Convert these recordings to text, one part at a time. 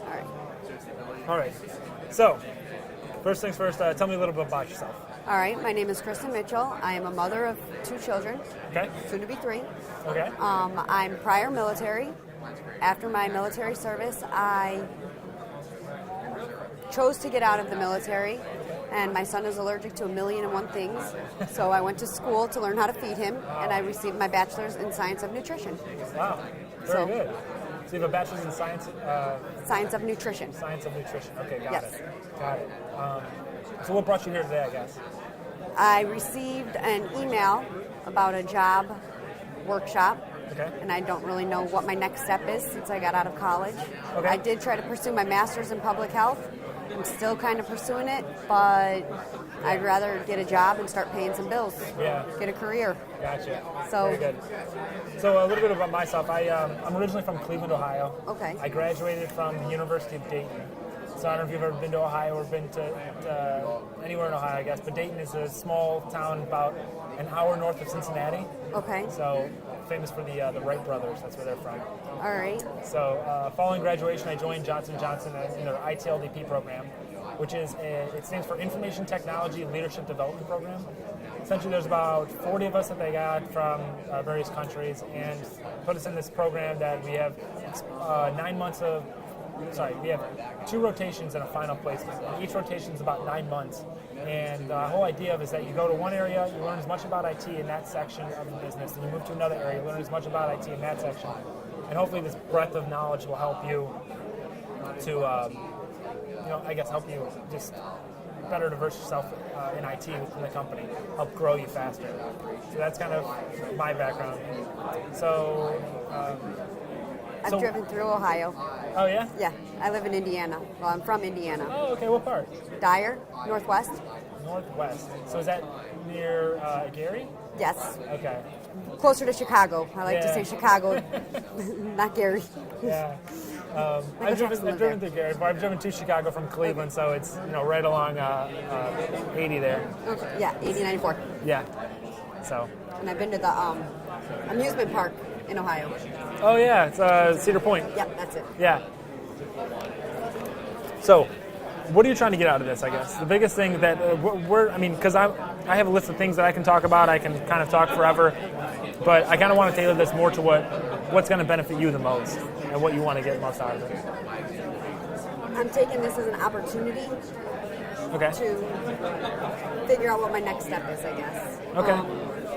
All right. All right. So, first things first, tell me a little bit about yourself. All right. My name is Kristen Mitchell. I am a mother of 2 children, Okay. soon to be 3. Okay. I'm prior military. After my military service, I chose to get out of the military, and my son is allergic to 1,000,001 things. So I went to school to learn how to feed him, and I received my bachelor's in science of nutrition. Wow. Very good. So you have a bachelor's in science? Science of nutrition. Science of nutrition. Okay, got Yes. it. Got it. So what brought you here today, I guess? I received an email about a job workshop. Okay. And I don't really know what my next step is since I got out of college. Okay. I did try to pursue my master's in public health. I'm still kind of pursuing it, but I'd rather get a job and start paying some bills. Yeah. Get a career. Gotcha. So- Very good. So a little bit about myself. I'm originally from Cleveland, Ohio. Okay. I graduated from the University of Dayton. So I don't know if you've ever been to Ohio or been to anywhere in Ohio, I guess. But Dayton is a small town about an hour north of Cincinnati. Okay. So famous for the Wright brothers. That's where they're from. All right. So following graduation, I joined Johnson & Johnson in their ITLDP program, which is it stands for Information Technology Leadership Development Program. Essentially, there's about 40 of us that they got from various countries, and put us in this program that we have 9 months of. Sorry, we have 2 rotations and a final placement. Each rotation is about 9 months. And the whole idea of is that you go to one area, you learn as much about IT in that section of the business, and you move to another area, you learn as much about IT in that section. And hopefully this breadth of knowledge will help you to, I guess help you just better diverse yourself in IT within the company, help grow you faster. So that's kind of my background. So... I've driven through Ohio. Oh, yeah? Yeah. I live in Indiana. Well, I'm from Indiana. Oh, okay. What part? Dyer, Northwest. Northwest. So is that near Gary? Yes. Okay. Closer to Chicago. I like to Yeah. say Chicago, not Gary. Yeah. Michael I've Jackson lived driven there. through Gary, but I've driven to Chicago from Cleveland, so it's right along 80 there. Okay. Yeah, 8094. Yeah. So. And I've been to the amusement park in Ohio. Oh yeah, it's Cedar Point. Yep, that's it. Yeah. So, what are you trying to get out of this, I guess? The biggest thing that because I have a list of things that I can talk about. I can kind of talk forever, but I kind of want to tailor this more to what's going to benefit you the most and what you want to get most out of it. I'm taking this as an opportunity Okay. to figure out what my next step is, I guess. Okay.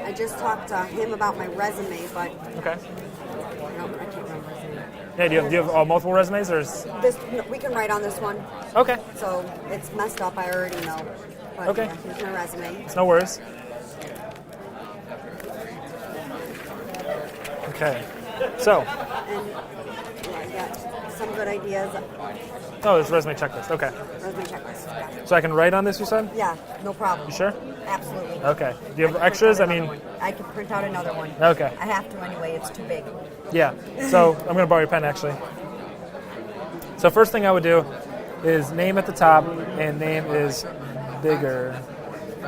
I just talked to him about my resume, but Okay. I can't remember his name. Yeah, do you have multiple resumes, or We can write on this one, okay? so it's messed up, I already know. But Okay. yeah, here's my resume. It's no worries. Okay. So, And yeah, I got some good ideas. this resume checklist. Okay. Resume checklist. Yeah. So I can write on this, you said? Yeah, no problem. You sure? Absolutely. Okay. Do you have I can extras? I print out mean, another one. I can print out another one. okay. I have to anyway, it's too big. Yeah. So I'm going to borrow your pen, actually. So first thing I would do is name at the top, and name is bigger.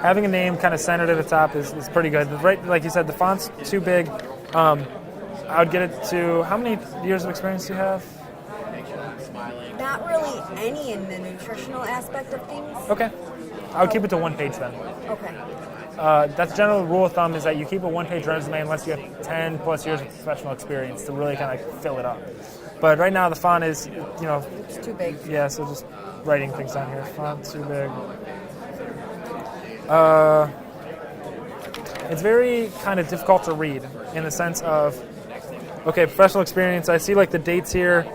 Having a name kind of centered at the top is pretty good. Right, like you said, the font's too big. I would get it to, how many years of experience do you have? Not really any in the nutritional aspect of things. Okay. I would keep it to 1 page then. Okay. That's general rule of thumb is that you keep a 1-page resume unless you have 10 plus years of professional experience to really kind of fill it up. But right now the font is, It's too big. yeah, so just writing things down here. Font too big. It's very kind of difficult to read in the sense of, okay, professional experience. I see like the dates here.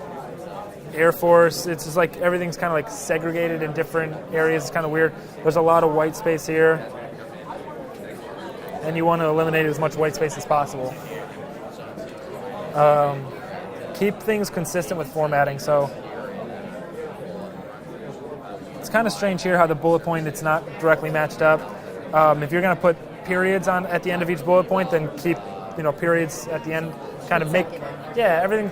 Air Force, it's just like everything's kind of like segregated in different areas. It's kind of weird. There's a lot of white space here, and you want to eliminate as much white space as possible. Keep things consistent with formatting. So it's kind of strange here how the bullet point, it's not directly matched up. If you're going to put periods on at the end of each bullet point, then keep periods at the end. Kind of make everything.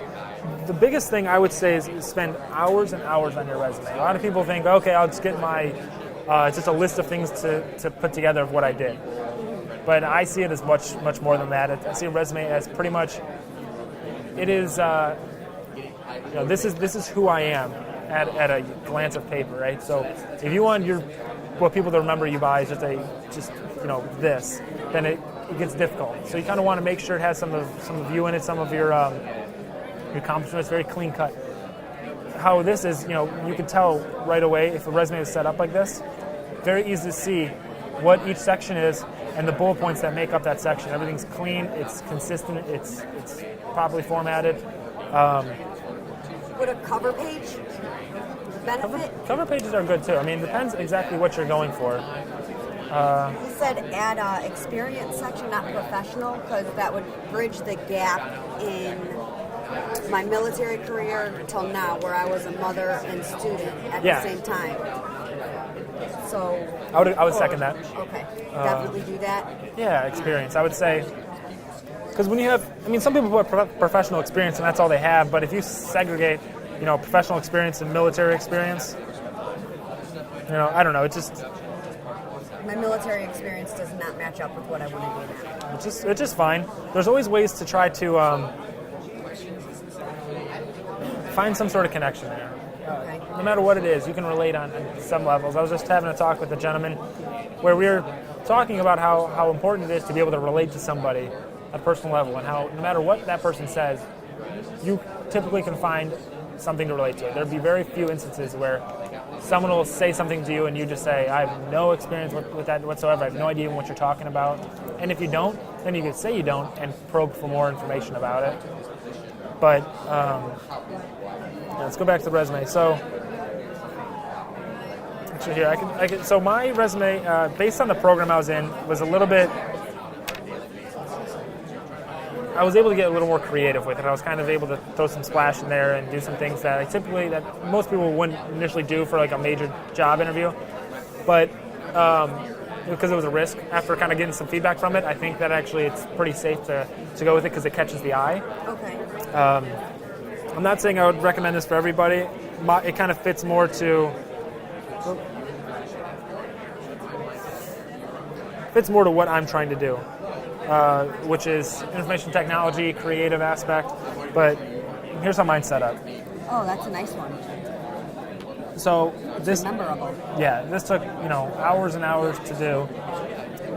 The biggest thing I would say is spend hours and hours on your resume. A lot of people think, okay, I'll just get my, it's just a list of things to put together of what I did. But I see it as much more than that. I see a resume as pretty much, it is, this is who I am. at a glance of paper, right? So if you want what people to remember you by is just this, then it gets difficult. So you kind of want to make sure it has some of you in it, some of your accomplishments, very clean cut. How this is, you can tell right away if a resume is set up like this. Very easy to see what each section is and the bullet points that make up that section. Everything's clean, it's consistent, it's properly formatted. Would a cover page benefit? Cover pages are good too. I mean, it depends exactly what you're going for. You said add a experience section, not professional, because that would bridge the gap in my military career till now, where I was a mother and student at the same time. So I would second that. Okay, definitely do that. Yeah, experience. I would say, because when you have, some people put professional experience and that's all they have, but if you segregate, professional experience and military experience, I don't know, it just... My military experience does not match up with what I want to do now. It's just fine. There's always ways to try to find some sort of connection there. Okay. No matter what it is, you can relate on some levels. I was just having a talk with a gentleman where we were talking about how important it is to be able to relate to somebody at a personal level, and how no matter what that person says, you typically can find something to relate to. There'd be very few instances where someone will say something to you and you just say, I have no experience with that whatsoever. I have no idea what you're talking about. And if you don't, then you could say you don't and probe for more information about it. But let's go back to the resume. So actually here, I can. So my resume, based on the program I was in, was a little bit, I was able to get a little more creative with it. I was kind of able to throw some splash in there and do some things that that most people wouldn't initially do for like a major job interview. But because it was a risk, after kind of getting some feedback from it, I think that actually it's pretty safe to go with it because it catches the eye. Okay. I'm not saying I would recommend this for everybody. It kind of fits more to what I'm trying to do. Which is information technology, creative aspect, but here's how mine's set up. Oh, that's a nice one. So this memorable. Yeah, this took hours and hours to do,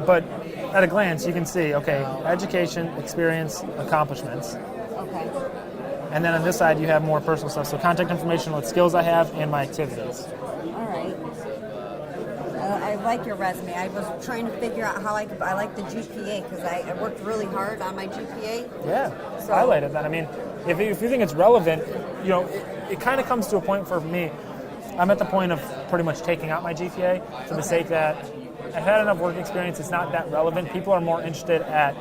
but at a glance you can see education, experience, accomplishments. Okay. And then on this side you have more personal stuff. So contact information, what skills I have, and my activities. All right. I like your resume. I was trying to figure out how I like the GPA because I worked really hard on my GPA. Yeah, so, highlighted that. I mean, if you think it's relevant, it kind of comes to a point for me. I'm at the point of pretty much taking out my GPA for the sake that I've had enough work experience. It's not that relevant. People are more interested at.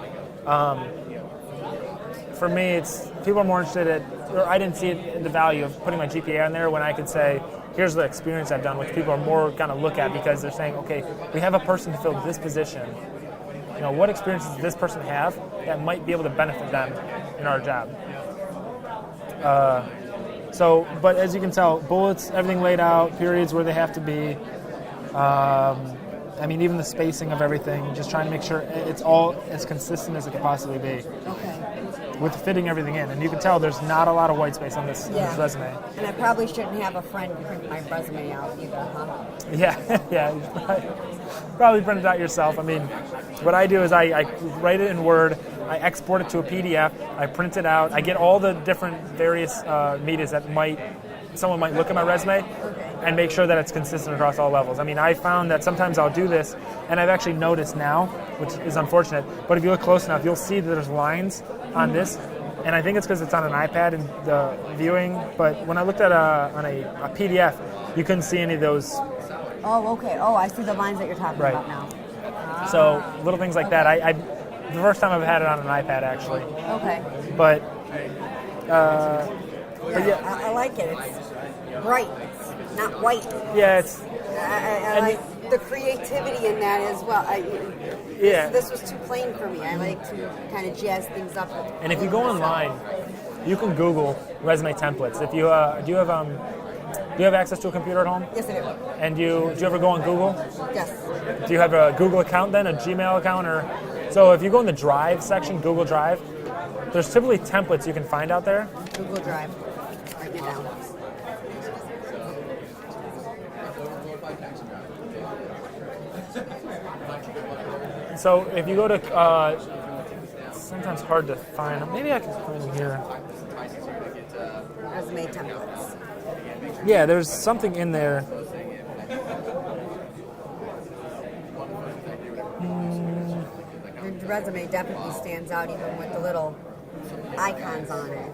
For me, people are more interested at. Or I didn't see it in the value of putting my GPA on there when I could say, here's the experience I've done, which people are more going to look at because they're saying, okay, we have a person to fill this position. What experiences does this person have that might be able to benefit them in our job? But as you can tell, bullets, everything laid out, periods where they have to be. Even the spacing of everything, just trying to make sure it's all as consistent as it could possibly be. Okay. With fitting everything in. And you can tell there's not a lot of white space on this resume. And I probably shouldn't have a friend print my resume out either, huh? Yeah. Probably print it out yourself. What I do is I write it in Word, I export it to a PDF, I print it out, I get all the different various medias that someone might look at my resume and make sure that it's consistent across all levels. I found that sometimes I'll do this, and I've actually noticed now, which is unfortunate, but if you look close enough, you'll see that there's lines on this, and I think it's because it's on an iPad and the viewing, but when I looked at on a PDF, you couldn't see any of those. Oh, okay. Oh, I see the lines that you're talking about now. So little things like that. I the first time I've had it on an iPad, actually. Okay. But I like it. It's bright. It's not white. Yeah, it's. I like the creativity in that as well. This was too plain for me. I like to kind of jazz things up. And if you go online, you can Google resume templates. If you do you have access to a computer at home? Yes, I do. And do you ever go on Google? Yes. Do you have a Google account then, a Gmail account, or so? If you go in the Drive section, Google Drive, there's typically templates you can find out there. Google Drive. Write it down. So if you go to, it's sometimes hard to find. Maybe I can find them here. Resume templates. Yeah, there's something in there. Your resume definitely stands out even with the little icons on it.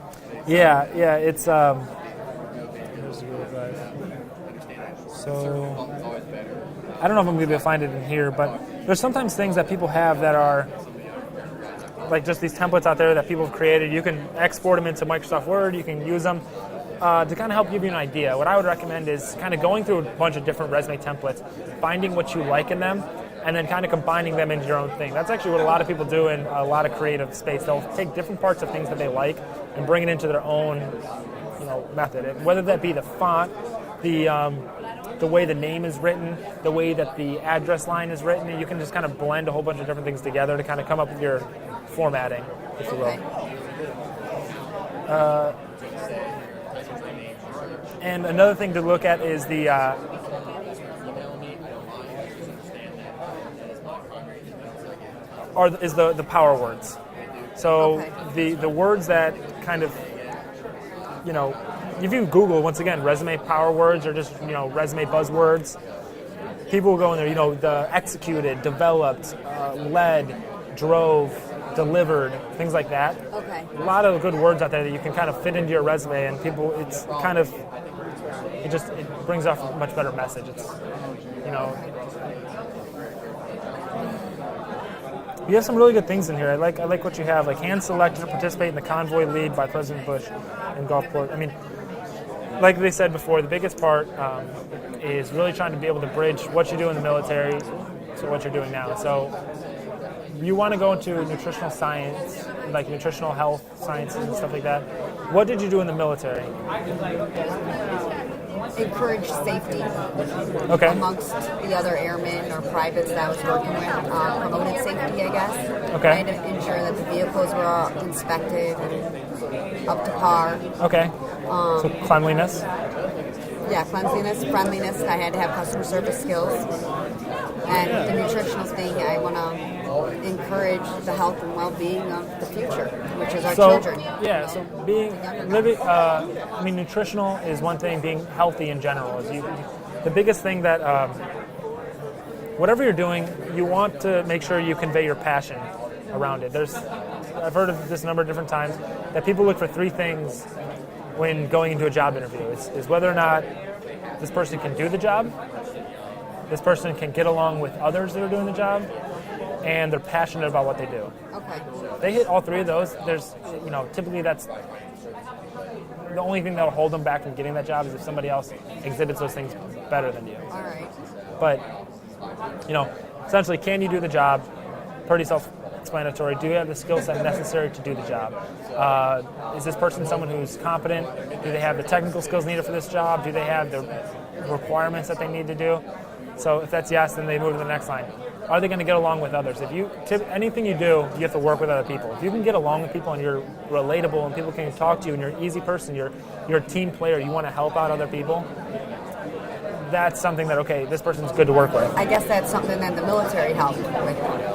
Yeah, it's here's the Google Drive. So I don't know if I'm going to be able to find it in here, but there's sometimes things that people have that are like just these templates out there that people have created. You can export them into Microsoft Word. You can use them to kind of help give you an idea. What I would recommend is kind of going through a bunch of different resume templates, finding what you like in them, and then kind of combining them into your own thing. That's actually what a lot of people do in a lot of creative space. They'll take different parts of things that they like and bring it into their own, method. And whether that be the font, the way the name is written, the way that the address line is written, you can just kind of blend a whole bunch of different things together to kind of come up with your formatting, if you will. And another thing to look at is the the power words. So the words that kind of, if you Google, once again, resume power words or just, resume buzzwords, people will go in there, the executed, developed, led, drove, delivered, things like that. Okay. A lot of good words out there that you can kind of fit into your resume, and people, it brings off a much better message. It's, you have some really good things in here. I like what you have, like hand selected to participate in the convoy lead by President Bush in Gulfport. I mean, like they said before, the biggest part is really trying to be able to bridge what you do in the military to what you're doing now. So you want to go into nutritional science, like nutritional health sciences and stuff like that. What did you do in the military? Encourage safety amongst the other airmen or privates that I was working with. Promoted safety, I guess. Okay. Trying to ensure that the vehicles were all inspected and up to par. Okay. So cleanliness? Yeah, cleanliness, friendliness. I had to have customer service skills. And the nutritional thing, I want to encourage the health and well-being of the future, which is our children. Yeah, so nutritional is one thing, being healthy in general. The biggest thing that, whatever you're doing, you want to make sure you convey your passion around it. I've heard of this a number of different times, that people look for three things when going into a job interview. Is whether or not this person can do the job, this person can get along with others that are doing the job, and they're passionate about what they do. Okay. They hit all three of those. There's, typically that's the only thing that'll hold them back from getting that job is if somebody else exhibits those things better than you. All right. But, essentially, can you do the job? Pretty self-explanatory. Do you have the skill set necessary to do the job? Is this person someone who's competent? Do they have the technical skills needed for this job? Do they have the requirements that they need to do? So if that's yes, then they move to the next line. Are they going to get along with others? Anything you do, you have to work with other people. If you can get along with people and you're relatable and people can talk to you and you're an easy person, you're a team player, you want to help out other people, that's something that, this person's good to work with. I guess that's something that the military helped with.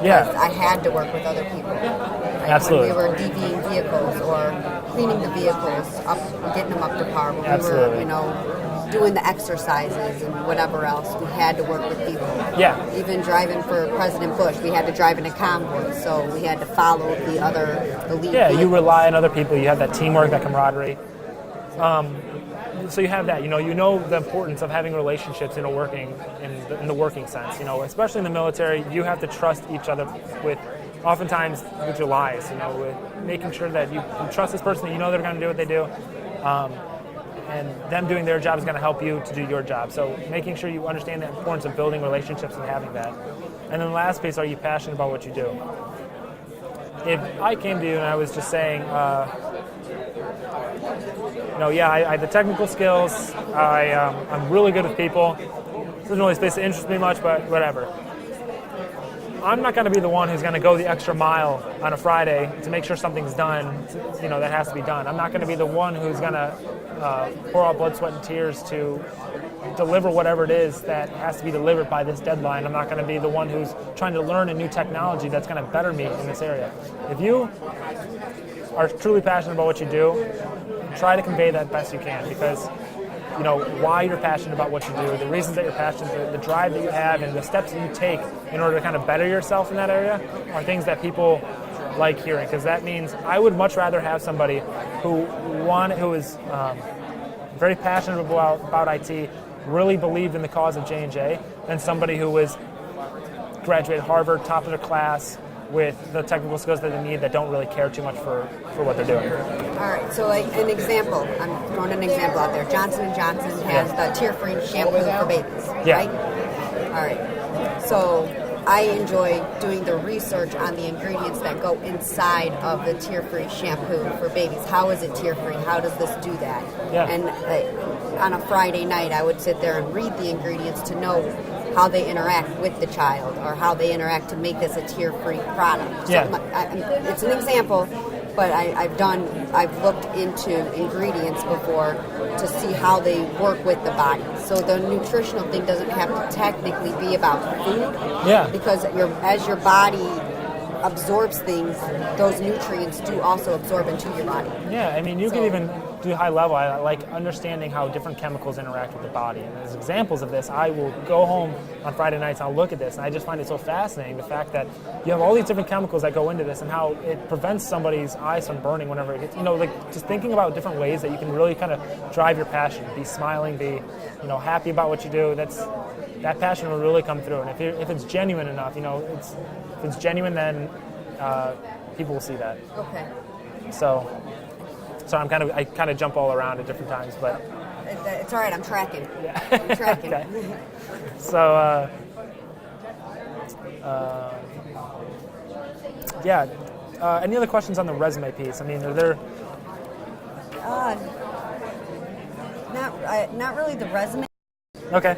Yeah. I had to work with other people. Like Absolutely. When we were DVing vehicles or cleaning the vehicles, getting them up to par. When Absolutely. we were, doing the exercises and whatever else, we had to work with people. Yeah. Even driving for President Bush, we had to drive in a convoy, so we had to follow the lead. Yeah, you rely on other people. You have that teamwork, that camaraderie. So you have that. You know the importance of having relationships in the working sense. Especially in the military, you have to trust each other with, oftentimes, with your lives. With making sure that you trust this person, that they're going to do what they do. And them doing their job is going to help you to do your job. So making sure you understand the importance of building relationships and having that. And then the last piece, are you passionate about what you do? If I came to you and I was just saying, I have the technical skills, I'm really good with people, this isn't really a space that interests me much, but whatever. I'm not going to be the one who's going to go the extra mile on a Friday to make sure something's done, that has to be done. I'm not going to be the one who's going to pour out blood, sweat, and tears to deliver whatever it is that has to be delivered by this deadline. I'm not going to be the one who's trying to learn a new technology that's going to better me in this area. If you are truly passionate about what you do, try to convey that best you can, because why you're passionate about what you do, the reasons that you're passionate, the drive that you have, and the steps that you take in order to kind of better yourself in that area are things that people like hearing, because that means I would much rather have somebody who is very passionate about IT, really believed in the cause of J&J, than somebody who was graduated Harvard, top of their class, with the technical skills that they need that don't really care too much for what they're doing. All right, so an example, I'm throwing an example out there. Johnson & Johnson has the tear-free shampoo for babies, right? All right, so I enjoy doing the research on the ingredients that go inside of the tear-free shampoo for babies. How is it tear-free? How does this do that? Yeah. And on a Friday night, I would sit there and read the ingredients to know how they interact with the child, or how they interact to make this a tear-free product. Yeah. So it's an example, but I've looked into ingredients before to see how they work with the body. So the nutritional thing doesn't have to technically be about food. Yeah. Because as your body absorbs things, those nutrients do also absorb into your body. Yeah, I mean, you can even do high level. I like understanding how different chemicals interact with the body. And as examples of this, I will go home on Friday nights and I'll look at this, and I just find it so fascinating, the fact that you have all these different chemicals that go into this and how it prevents somebody's eyes from burning whenever it gets, just thinking about different ways that you can really kind of drive your passion, be smiling, be, happy about what you do. That passion will really come through. And if it's genuine enough, if it's genuine, then people will see that. Okay. So I kind of jump all around at different times, but it's all right. I'm tracking. Yeah. I'm tracking. Okay. So any other questions on the resume piece? I mean, are there? Not really the resume. Okay.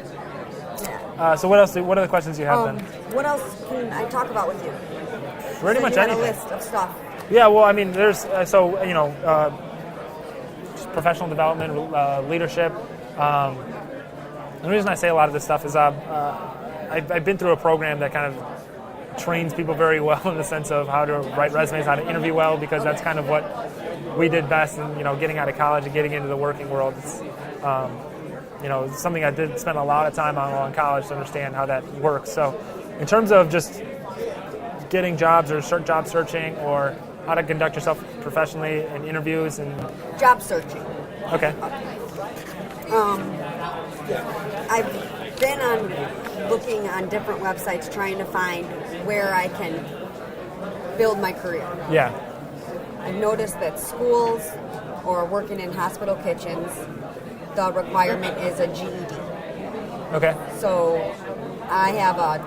Yeah. So what else? What are the questions you have then? What else can I talk about with you? Pretty much anything. A list of stuff. Yeah. Well, I mean, there's professional development, leadership. The reason I say a lot of this stuff is I've been through a program that kind of trains people very well in the sense of how to write resumes, how to interview well, because that's kind of what we did best in getting out of college and getting into the working world. It's something I did spend a lot of time on while in college to understand how that works. So in terms of just getting jobs or job searching, or how to conduct yourself professionally in interviews and job searching. Okay. I've been looking on different websites trying to find where I can build my career. Yeah. I've noticed that schools or working in hospital kitchens, the requirement is a GED. Okay. So I have a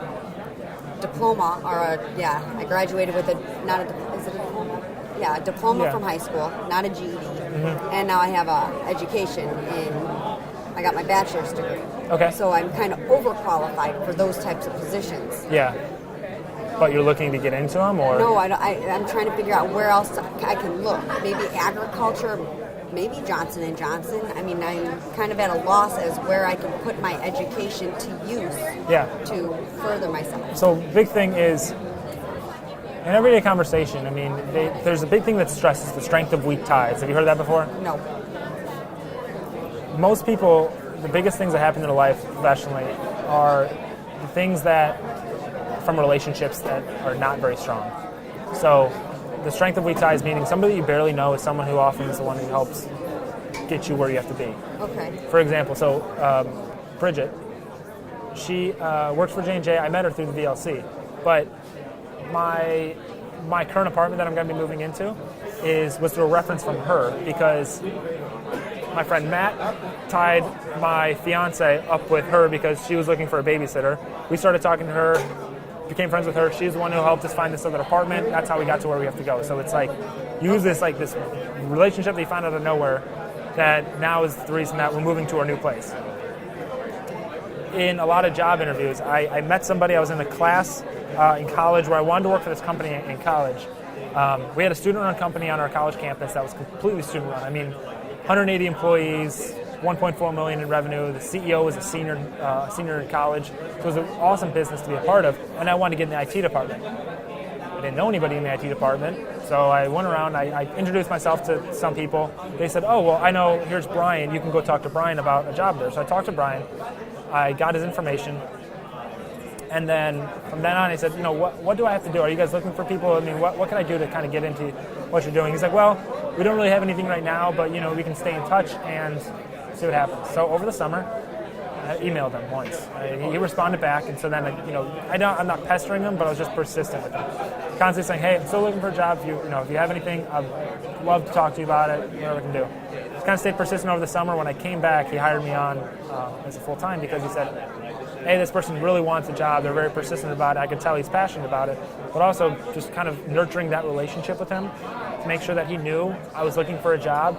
diploma, I graduated with is it a diploma? Yeah, a diploma from high school, not a GED. Mm-hmm. And now I have education I got my bachelor's degree. Okay. So I'm kind of overqualified for those types of positions. Yeah. But you're looking to get into them, or? No, I'm trying to figure out where else I can look. Maybe agriculture, maybe Johnson & Johnson. I mean, I'm kind of at a loss as where I can put my education to use to further myself. So big thing is, in everyday conversation, I mean, there's a big thing that stresses the strength of weak ties. Have you heard that before? No. Most people, the biggest things that happen in their life professionally are the things that from relationships that are not very strong. So the strength of weak ties, meaning somebody you barely know, is someone who often is the one who helps get you where you have to be. Okay. For example, Bridget, she works for J&J. I met her through the VLC, but my current apartment that I'm going to be moving into was through a reference from her, because my friend Matt tied my fiance up with her because she was looking for a babysitter. We started talking to her, became friends with her. She's the one who helped us find this other apartment. That's how we got to where we have to go. So it's like, use this relationship that you find out of nowhere that now is the reason that we're moving to our new place. in a lot of job interviews. I met somebody, I was in a class in college where I wanted to work for this company in college. We had a student-run company on our college campus that was completely student-run. I mean, 180 employees, 1.4 million in revenue. The CEO was a senior in college. So it was an awesome business to be a part of, and I wanted to get in the IT department. I didn't know anybody in the IT department, so I went around, I introduced myself to some people. They said, oh, well, I know, here's Brian. You can go talk to Brian about a job there. So I talked to Brian. I got his information. And then from then on, I said, what do I have to do? Are you guys looking for people? I mean, what can I do to kind of get into what you're doing? He's like, well, we don't really have anything right now, but, we can stay in touch and see what happens. So over the summer, I emailed him once. He responded back, and so then, I'm not pestering him, but I was just persistent with him. Constantly saying, hey, I'm still looking for a job. If you have anything, I'd love to talk to you about it, whatever we can do. Just kind of stayed persistent over the summer. When I came back, he hired me on as a full-time because he said, hey, this person really wants a job. They're very persistent about it. I could tell he's passionate about it. But also just kind of nurturing that relationship with him to make sure that he knew I was looking for a job.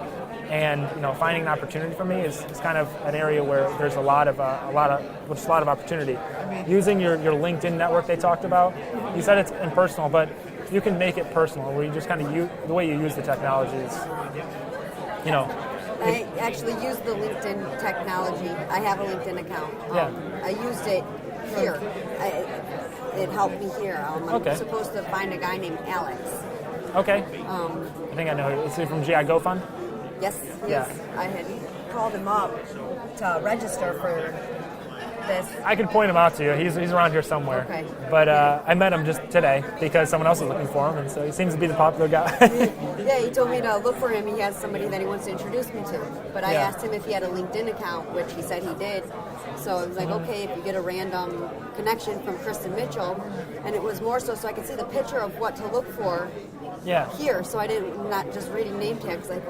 And finding an opportunity for me is kind of an area where there's a lot of opportunity. Using your LinkedIn network they talked about. You said it's impersonal, but you can make it personal, where you just kind of the way you use the technology is, I actually use the LinkedIn technology. I have a LinkedIn account. I used it here. It helped me here. I'm supposed to find a guy named Alex. Okay. I think I know. Is he from GI Go Fund? Yes. I had called him up to register for this. I can point him out to you. He's around here somewhere. Okay. But I met him just today because someone else was looking for him, and so he seems to be the popular guy. Yeah, he told me to look for him. He has somebody that he wants to introduce me to. But I asked him if he had a LinkedIn account, which he said he did. So I was like, okay, if you get a random connection from Kristen Mitchell, and it was more so I could see the picture of what to look for here. So I didn't, not just reading name tags, like,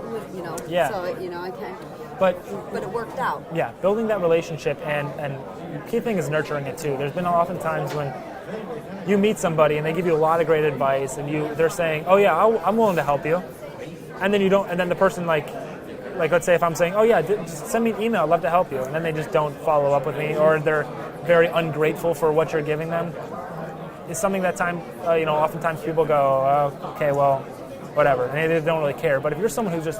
Yeah. So, I can't. But it worked out. Yeah, building that relationship and the key thing is nurturing it too. There's been often times when you meet somebody and they give you a lot of great advice, and they're saying, "Oh yeah, I'm willing to help you," and then you don't, and then the person like let's say if I'm saying, "Oh yeah, just send me an email, I'd love to help you," and then they just don't follow up with me, or they're very ungrateful for what you're giving them. It's something that oftentimes people go, oh, "Okay, well, whatever," and they don't really care. But if you're someone who's just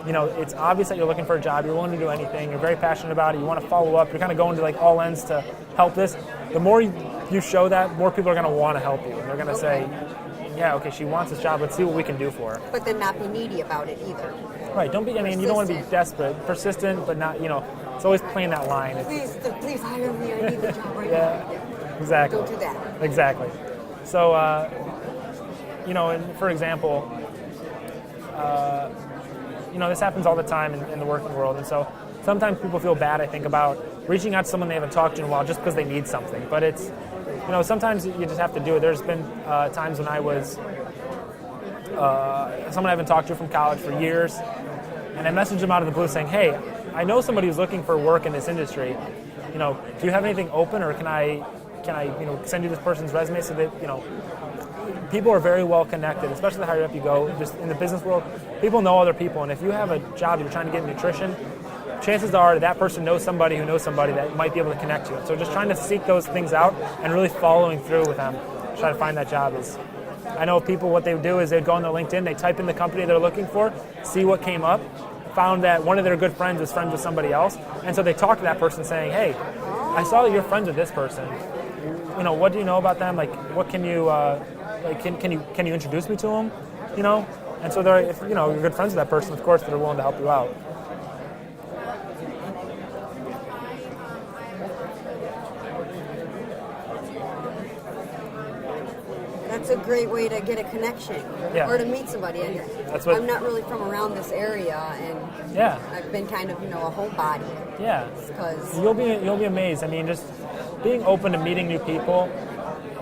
it's obvious that you're looking for a job, you're willing to do anything, you're very passionate about it, you want to follow up, you're kind of going to like all ends to help this, the more you show that, more people are going to want to help you. And they're going to say, yeah, okay, she wants this job, let's see what we can do for her. But then not be needy about it either. Right, you don't want to be desperate, persistent, but not, it's always playing that line. Please hire me, I need the job right now. Yeah, exactly. Don't do that. Exactly. So, and for example, this happens all the time in the working world, and so sometimes people feel bad, I think, about reaching out to someone they haven't talked to in a while just because they need something. But it's, sometimes you just have to do it. There's been times when I was someone I haven't talked to from college for years, and I messaged them out of the blue saying, hey, I know somebody who's looking for work in this industry. Do you have anything open, or can I send you this person's resume so that, people are very well connected, especially the higher up you go. Just in the business world, people know other people, and if you have a job you're trying to get in nutrition, chances are that person knows somebody who knows somebody that might be able to connect you. So just trying to seek those things out and really following through with them, try to find that job is. I know people, what they would do is they'd go on their LinkedIn, they type in the company they're looking for, see what came up, found that one of their good friends was friends with somebody else, and so they talk to that person saying, hey, I saw that you're friends with this person. What do you know about them? Like, what can you, can you introduce me to them? And so they're, if you're good friends with that person, of course they're willing to help you out. That's a great way to get a connection or to meet somebody. And I'm not really from around this area, and I've been kind of, a homebody. Yeah, because you'll be amazed. I mean, just being open to meeting new people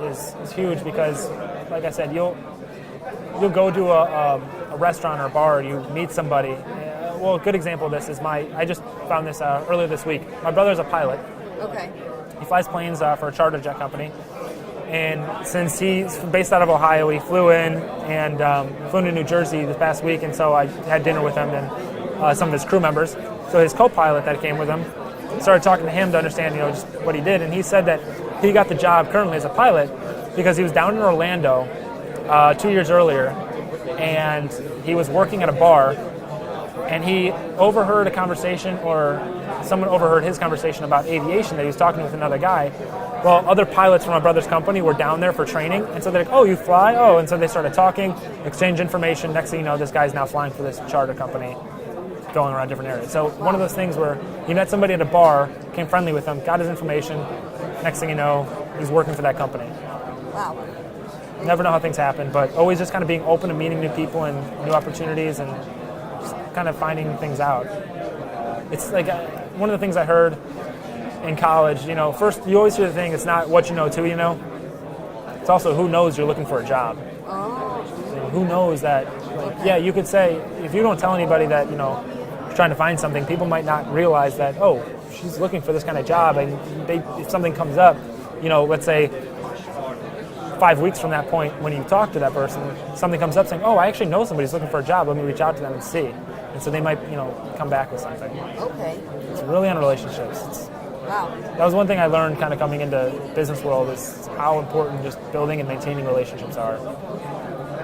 is huge because, like I said, you'll go to a restaurant or a bar, you meet somebody. Well, a good example of this is I just found this earlier this week. My brother's a pilot. Okay. He flies planes for a charter jet company. And since he's based out of Ohio, he flew in and flew into New Jersey this past week, and so I had dinner with him and some of his crew members. So his co-pilot that came with him started talking to him to understand, just what he did. And he said that he got the job currently as a pilot because he was down in Orlando 2 years earlier, and he was working at a bar, and he overheard a conversation, or someone overheard his conversation about aviation that he was talking with another guy. Well, other pilots from my brother's company were down there for training, and so they're like, oh, you fly? Oh, and so they started talking, exchange information. Next thing you know, this guy's now flying for this charter company, going around different areas. So one of those things where he met somebody at a bar, became friendly with him, got his information. Next thing you know, he's working for that company. Wow. Never know how things happen, but always just kind of being open to meeting new people and new opportunities and just kind of finding things out. It's like one of the things I heard in college, first you always hear the thing, it's not what you know till you know. It's also who knows you're looking for a job. Oh. Who knows that, yeah, you could say, if you don't tell anybody that, you're trying to find something, people might not realize that, oh, she's looking for this kind of job, and if something comes up, let's say 5 weeks from that point when you talk to that person, something comes up saying, oh, I actually know somebody's looking for a job, let me reach out to them and see. And so they might, come back with something. Okay. It's really on relationships. Wow. That was one thing I learned kind of coming into business world, is how important just building and maintaining relationships are.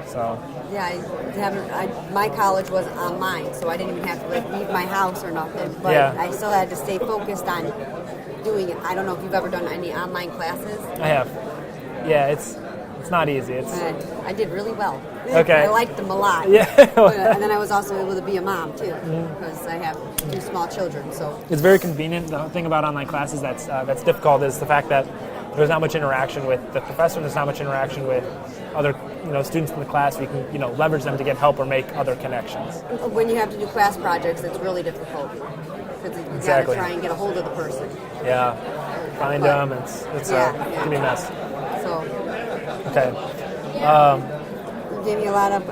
So. Yeah, my college was online, so I didn't even have to leave my house or nothing. But yeah. I still had to stay focused on doing it. I don't know if you've ever done any online classes. I have. Yeah, it's not easy. I did really well. Okay. I liked them a lot. Yeah. And then I was also able to be a mom too, because I have 2 small children. So it's very convenient. The thing about online classes that's difficult is the fact that there's not much interaction with the professor, and there's not much interaction with other students in the class. We can leverage them to get help or make other connections. When you have to do class projects, it's really difficult because you got to try and get a hold of the person. Yeah, find them. It can be a mess. So. Okay. You gave me a lot of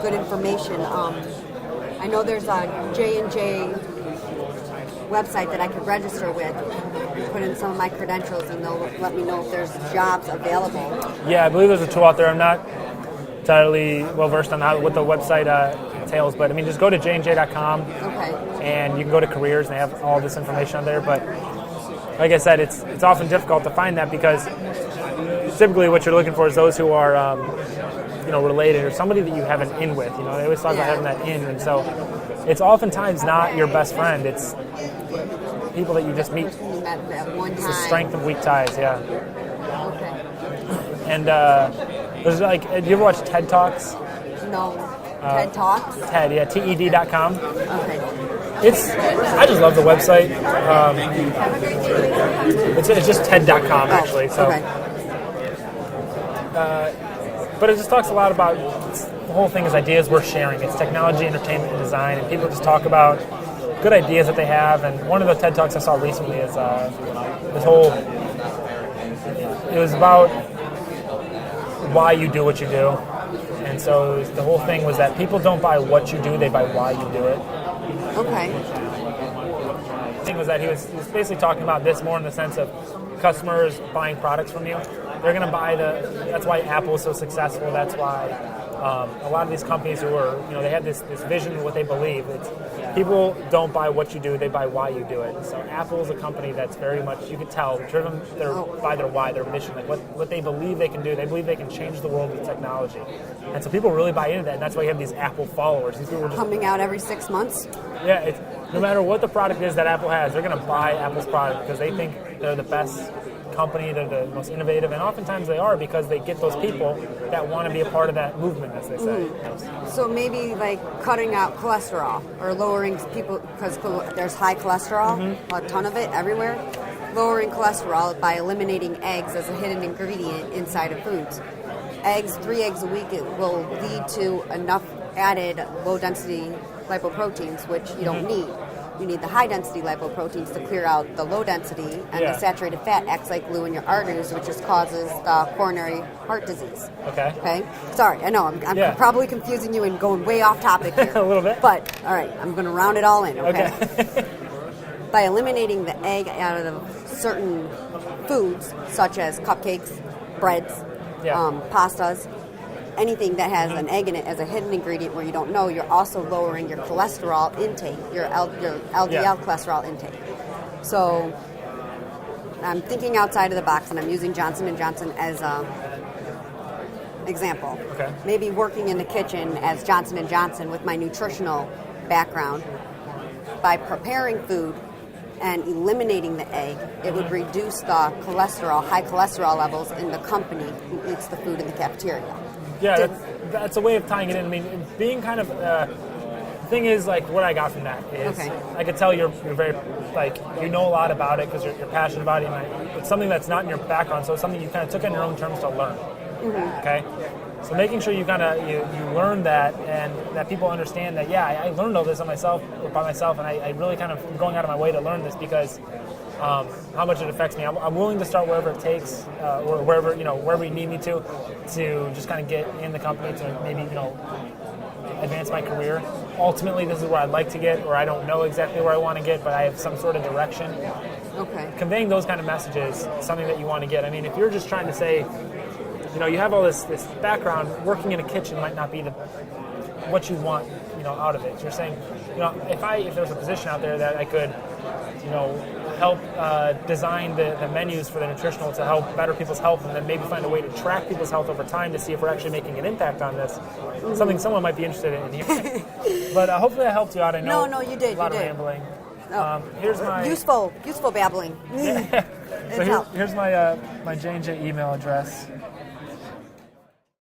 good information. I know there's a J&J website that I could register with, put in some of my credentials, and they'll let me know if there's jobs available. Yeah, I believe there's a tool out there. I'm not entirely well versed on what the website entails, but just go to jnj.com. Okay. And you can go to careers, and they have all this information on there. But like I said, it's often difficult to find that because typically what you're looking for is those who are related, or somebody that you have an in with. They always talk about having that in, and so it's oftentimes not your best friend. It's people that you just meet at one time. It's the strength of weak ties. Yeah. Okay. And there's do you ever watch TED Talks? No. TED Talks? TED, yeah, TED.com. Okay. I just love the website. It's just TED.com actually. So. Okay. But it just talks a lot about the whole thing is ideas worth sharing. It's technology, entertainment, and design, and people just talk about good ideas that they have. And one of the TED Talks I saw recently is it was about why you do what you do. And so the whole thing was that people don't buy what you do, they buy why you do it. Okay. The thing was that he was basically talking about this more in the sense of customers buying products from you. They're going to buy that's why Apple is so successful. That's why a lot of these companies who are, they have this vision of what they believe. It's people don't buy what you do, they buy why you do it. So Apple is a company that's very much, you could tell, driven by their why, their mission, like what they believe they can do. They believe they can change the world with technology. And so people really buy into that, and that's why you have these Apple followers. These people are just coming out every 6 months? Yeah, no matter what the product is that Apple has, they're going to buy Apple's product because they think they're the best company, they're the most innovative, and oftentimes they are because they get those people that want to be a part of that movement, as they say. Mm-hmm. So maybe like cutting out cholesterol or lowering people, because there's high cholesterol, a ton of it everywhere, lowering cholesterol by eliminating eggs as a hidden ingredient inside of foods. 3 eggs a week, it will lead to enough added low-density lipoproteins, which you don't need. You need the high-density lipoproteins to clear out the low-density, and the saturated fat acts like glue in your arteries, which just causes coronary heart disease. Okay? Sorry, I know, I'm probably confusing you and going way off topic here. A little bit. But, all right, I'm going to round it all in, okay? By eliminating the egg out of certain foods, such as cupcakes, breads, pastas, anything that has an egg in it as a hidden ingredient where you don't know, you're also lowering your cholesterol intake, your LDL cholesterol intake. So I'm thinking outside of the box, and I'm using Johnson & Johnson as a example. Okay. Maybe working in the kitchen as Johnson & Johnson with my nutritional background. By preparing food and eliminating the egg, it would reduce the high cholesterol levels in the company who eats the food in the cafeteria. Yeah, that's a way of tying it in. I mean, being kind of the thing is, like, what I got from that is I could tell you're very, like, you know a lot about it because you're passionate about it, and it's something that's not in your background, so it's something you kind of took on your own terms to learn. Okay, so making sure you kind of you learn that, and that people understand that I learned all this by myself, and I really kind of going out of my way to learn this because how much it affects me. I'm willing to start wherever it takes, or wherever you need me to just kind of get in the company to maybe advance my career. Ultimately, this is where I'd like to get, or I don't know exactly where I want to get, but I have some sort of direction. Okay. Conveying those kind of messages is something that you want to get. I mean, if you're just trying to say, you have all this background, working in a kitchen might not be what you want, out of it. So you're saying, if there was a position out there that I could, help design the menus for the nutritional to help better people's health, and then maybe find a way to track people's health over time to see if we're actually making an impact on this. Something someone might be interested in hearing. But hopefully I helped you out. I know No, you did. A lot of rambling. Here's my useful babbling. So here's my J&J email address.